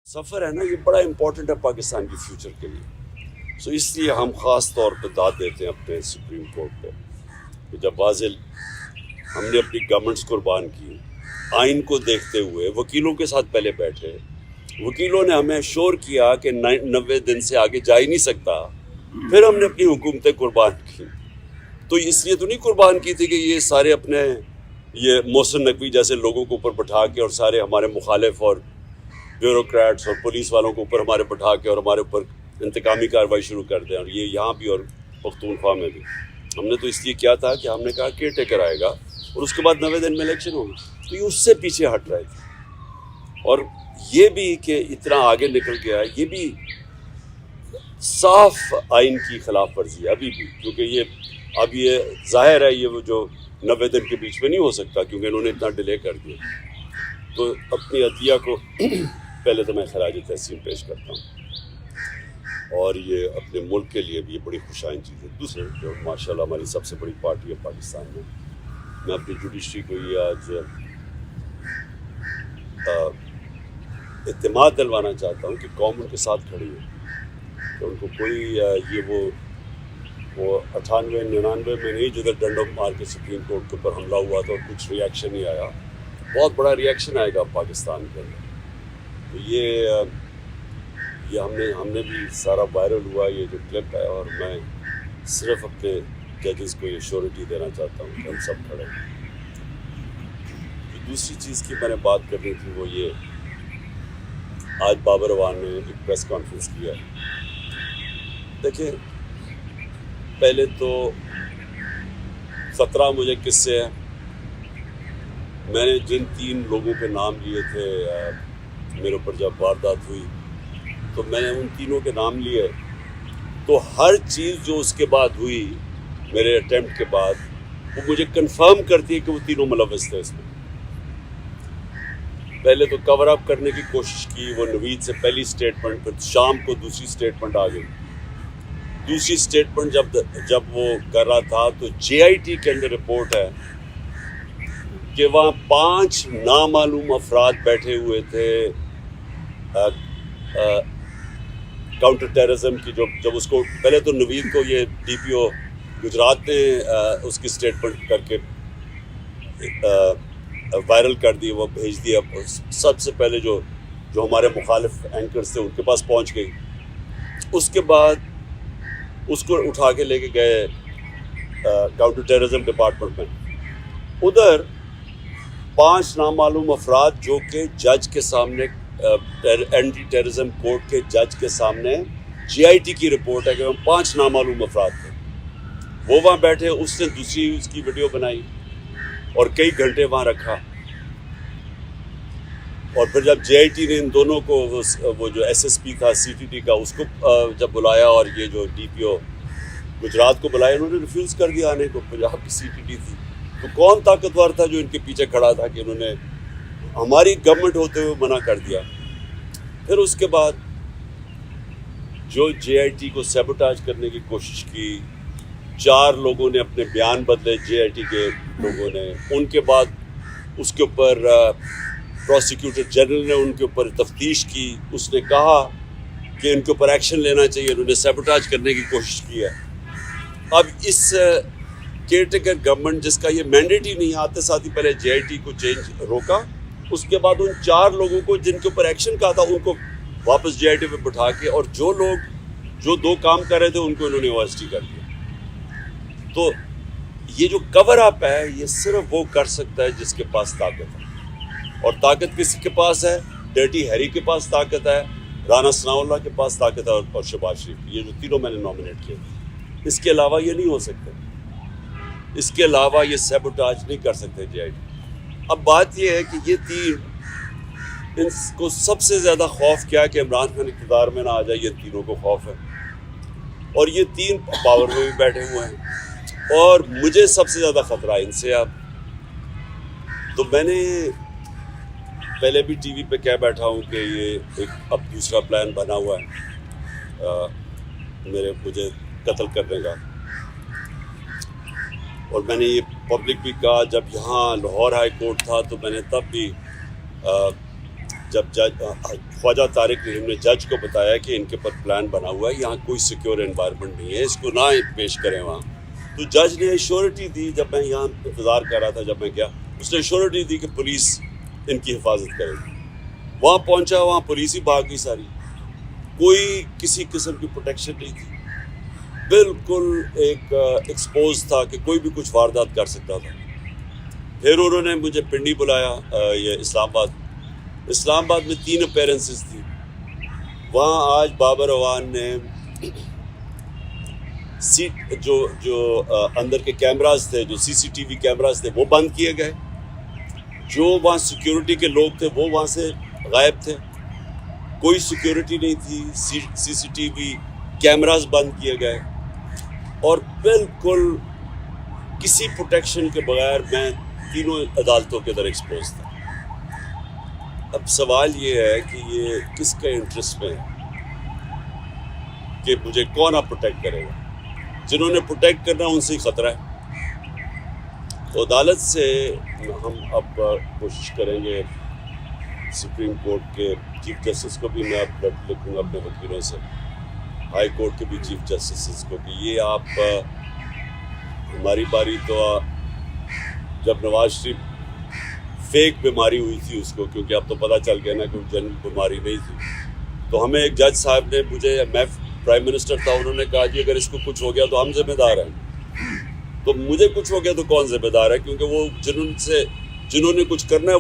सफ़र है ना, ये बड़ा इम्पोर्टेंट है पाकिस्तान के फ्यूचर के लिए। सो इसलिए हम ख़ास तौर पे दाद देते हैं अपने सुप्रीम कोर्ट पे कि जब वाज़िल हमने अपनी गवर्नमेंट्स कुर्बान की, आइन को देखते हुए वकीलों के साथ पहले बैठे, वकीलों ने हमें श्योर किया कि 90 दिन से आगे जा ही नहीं सकता, फिर हमने अपनी हुकूमतें कुर्बान की। तो इसलिए तो नहीं कुर्बान की थी कि ये सारे अपने ये मोहसिन नकवी जैसे लोगों को ऊपर बैठा के और सारे हमारे मुखालिफ और ब्यूरोक्रेट्स और पुलिस वालों को ऊपर हमारे बैठा के और हमारे ऊपर इंतकामी कार्रवाई शुरू कर दें। और ये यहाँ भी और पख्तूनख्वा में भी हमने तो इसलिए किया था कि हमने कहा केयर टेकर आएगा और उसके बाद 90 दिन में इलेक्शन होगी, तो ये उससे पीछे हट रहे थे। और ये भी कि इतना आगे निकल गया, ये भी साफ आइन की खिलाफ वर्जी है अभी भी, क्योंकि ये जाहिर है ये वो जो 90 दिन के बीच में नहीं हो सकता क्योंकि इन्होंने इतना डिले कर दिया। तो अपनी अतिया को पहले तो मैं खराज तहसीन पेश करता हूँ, और ये अपने मुल्क के लिए भी ये बड़ी खुशाइन चीज़ है। दूसरे जो माशाल्लाह हमारी सबसे बड़ी पार्टी है पाकिस्तान में, मैं अपनी जुडिशरी को ये आज इत्तेमाद दिलवाना चाहता हूँ कि कौम उनके साथ खड़ी है, कि उनको कोई ये वो 98-99 में नहीं जिधर डंडों मार के सुप्रीम कोर्ट के ऊपर हमला हुआ था और कुछ रिएक्शन नहीं आया, बहुत बड़ा रिएक्शन आएगा पाकिस्तान के अंदर। तो ये हमने भी सारा वायरल हुआ ये जो क्लिप है, और मैं सिर्फ अपने जजेस को ये श्योरिटी देना चाहता हूँ कि हम सब खड़े हैं। दूसरी चीज़ की मैंने बात करनी थी वो ये, आज बाबर अवान ने एक प्रेस कॉन्फ्रेंस किया। देखिए, पहले तो 17 मुझे किस्से हैं। मैंने जिन 3 लोगों के नाम लिए थे मेरे ऊपर जब वारदात हुई, तो मैंने उन तीनों के नाम लिए, तो हर चीज़ जो उसके बाद हुई मेरे अटेम्प्ट के बाद, वो मुझे कंफर्म करती है कि वो तीनों मुलव्वस थे इसमें। पहले तो कवर अप करने की कोशिश की, वो नवीद से पहली स्टेटमेंट, फिर शाम को दूसरी स्टेटमेंट आ गई। दूसरी स्टेटमेंट जब वो कर रहा था तो JIT के अंदर रिपोर्ट है कि वहाँ 5 नामालूम अफराद बैठे हुए थे काउंटर टेररिज्म की। जब उसको पहले तो नवीद को ये DPO गुजरात ने उसकी स्टेटमेंट करके वायरल कर दी, वो भेज दिया सबसे पहले जो हमारे मुखालिफ एंकर्स थे उनके पास पहुंच गई। उसके बाद उसको उठा के लेके गए काउंटर टेररिज्म डिपार्टमेंट में। उधर 5 नामालूम अफराद जो कि जज के सामने एंटी टेररिज्म कोर्ट के जज के सामने JIT की रिपोर्ट है कि हम 5 नामालूम अफराद थे, वो वहाँ बैठे। उसने दूसरी उसकी वीडियो बनाई और कई घंटे वहाँ रखा। और फिर जब JIT ने इन दोनों को वो जो SSP था CTT का, उसको जब बुलाया और ये जो DPO गुजरात को बुलाया, इन्होंने रिफ्यूज़ कर दिया आने को। पंजाब की CTT थी, तो कौन ताकतवर था जो इनके पीछे खड़ा था कि इन्होंने हमारी गवर्नमेंट होते हुए मना कर दिया। फिर उसके बाद जो JIT को सैबोटाज करने की कोशिश की, 4 लोगों ने अपने बयान बदले JIT के लोगों ने। उनके बाद उसके ऊपर प्रोसिक्यूटर जनरल ने उनके ऊपर तफ्तीश की, उसने कहा कि इनके ऊपर एक्शन लेना चाहिए, उन्होंने सैबोटाज करने की कोशिश की है। अब इस केयरटेकर गवर्नमेंट जिसका ये मैंडेट ही नहीं, आते साथ ही पहले JIT को चेंज रोका, उसके बाद उन 4 लोगों को जिनके ऊपर एक्शन कहा था उनको वापस JIT पे बिठा के, और जो लोग जो 2 काम कर रहे थे उनको इन्होंने OST कर दिया। तो ये जो कवर अप है, ये सिर्फ वो कर सकता है जिसके पास ताकत है, और ताकत किसी के पास है? डर्टी हैरी के पास ताकत है, राना सनाउल्लाह के पास ताकत है, और शहबाज शरीफ। ये जो तीनों मैंने नॉमिनेट किए, इसके अलावा ये नहीं हो सकते, इसके अलावा ये सैबोटाज नहीं कर सकते JIT। अब बात ये है कि ये 3, इनको सबसे ज़्यादा खौफ क्या है कि इमरान खान इक़्तिदार में ना आ जाए, ये तीनों को खौफ है। और ये 3 पावर में भी बैठे हुए हैं, और मुझे सबसे ज़्यादा ख़तरा है इनसे। अब तो मैंने पहले भी TV पे कह बैठा हूँ कि ये एक अब दूसरा प्लान बना हुआ है मुझे कत्ल करने का। और मैंने ये पब्लिक भी कहा, जब यहाँ लाहौर हाई कोर्ट था तो मैंने तब भी جب جج خواجہ طارق رحیم نے جج کو بتایا کہ ان کے پر پلان بنا ہوا ہے, یہاں کوئی سیکیور انوائرمنٹ نہیں ہے, اس کو نہ پیش کریں وہاں, تو جج نے ایشورٹی دی. جب میں یہاں انتظار کر رہا تھا, جب میں گیا, اس نے ایشورٹی دی کہ پولیس ان کی حفاظت کرے گی. وہاں پہنچا, وہاں پولیس ہی بھاگ گئی ساری, کوئی کسی قسم کی پروٹیکشن نہیں تھی, بالکل ایک ایکسپوز تھا کہ کوئی بھی کچھ واردات کر سکتا تھا. پھر انہوں نے مجھے پنڈی بلایا, یہ اسلام آباد میں 3 اپیرنسز تھی. وہاں آج بابر اعوان نے جو اندر کے کیمراز تھے, جو CCTV کیمراز تھے, وہ بند کیے گئے. جو وہاں سیکیورٹی کے لوگ تھے وہ وہاں سے غائب تھے, کوئی سیکیورٹی نہیں تھی. CCTV کیمراز بند کیے گئے, اور بالکل کسی پروٹیکشن کے بغیر میں تینوں عدالتوں کے اندر ایکسپوز تھا. اب سوال یہ ہے کہ یہ کس کے انٹرسٹ میں ہے کہ مجھے کون آپ پروٹیکٹ کرے گا؟ جنہوں نے پروٹیکٹ کرنا ان سے ہی خطرہ ہے. تو عدالت سے ہم اب کوشش کریں گے, سپریم کورٹ کے چیف جسٹس کو بھی میں اب لکھوں گا اپنے وکیلوں سے, ہائی کورٹ کے بھی چیف جسٹس کو, کہ یہ آپ ہماری باری تو جب نواز شریف فیک بیماری ہوئی تھی اس کو, کیونکہ اب تو پتہ چل گیا نا کہ جنرل بیماری نہیں تھی, تو ہمیں ایک جج صاحب نے, میں پرائم منسٹر تھا, انہوں نے کہا کہ اگر اس کو کچھ ہو گیا تو ہم ذمہ دار ہیں. تو مجھے کچھ ہو گیا تو کون ذمہ دار ہے؟ کیونکہ وہ جنہوں نے کچھ کرنا ہے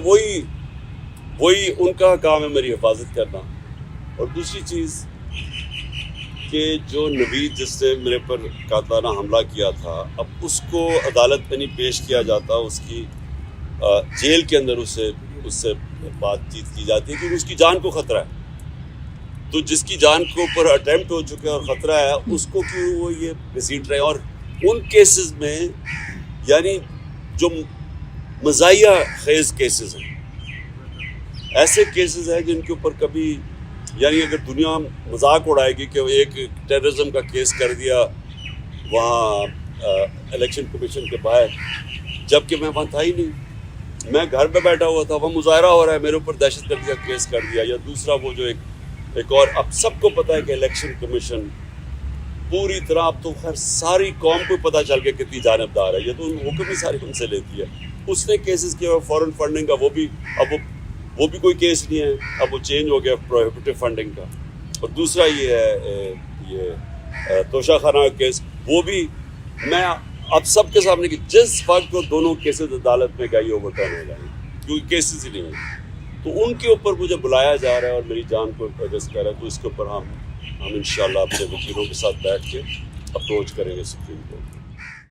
وہی ان کا کام ہے میری حفاظت کرنا. اور دوسری چیز کہ جو نوید جس نے میرے پر قاتلانہ حملہ کیا تھا, اب اس کو عدالت میں نہیں پیش کیا جاتا, اس کی جیل کے اندر اس سے بات چیت کی جاتی ہے کیونکہ اس کی جان کو خطرہ ہے. تو جس کی جان کے اوپر اٹیمپٹ ہو چکا ہے اور خطرہ ہے, اس کو کیوں وہ یہ گھسیٹ رہے ہیں. اور ان کیسز میں یعنی جو مزاحیہ خیز کیسز ہیں, ایسے کیسز ہیں جن کے اوپر کبھی, یعنی اگر دنیا مذاق اڑائے گی کہ ایک ٹیررزم کا کیس کر دیا وہاں الیکشن کمیشن کے باہر, جبکہ میں وہاں تھا ہی نہیں, میں گھر پہ بیٹھا ہوا تھا, وہ مظاہرہ ہو رہا ہے, میرے اوپر دہشت گردی کا کیس کر دیا. یا دوسرا وہ جو ایک اور, اب سب کو پتہ ہے کہ الیکشن کمیشن پوری طرح, اب تو خیر ساری قوم کو پتہ چل گیا کتنی جانبدار ہے, یہ تو حکم ہی ساری ان سے لیتی ہے. اس نے کیسز کیا فورن فنڈنگ کا, وہ بھی کوئی کیس نہیں ہے, اب وہ چینج ہو گیا پروہیبٹیو فنڈنگ کا. اور دوسرا یہ توشہ خانہ کا کیس, وہ بھی میں اب سب کے سامنے کہ جس وقت وہ دونوں کیسز عدالت میں گئی اوور ٹرن ہو جائیں کیونکہ کیسز ہی نہیں ہیں, تو ان کے اوپر مجھے بلایا جا رہا ہے اور میری جان کو ایڈجسٹ کر رہا ہے. تو اس کے اوپر ہم انشاءاللہ اپنے وکیلوں کے ساتھ بیٹھ کے اپروچ کریں گے سپریم کورٹ.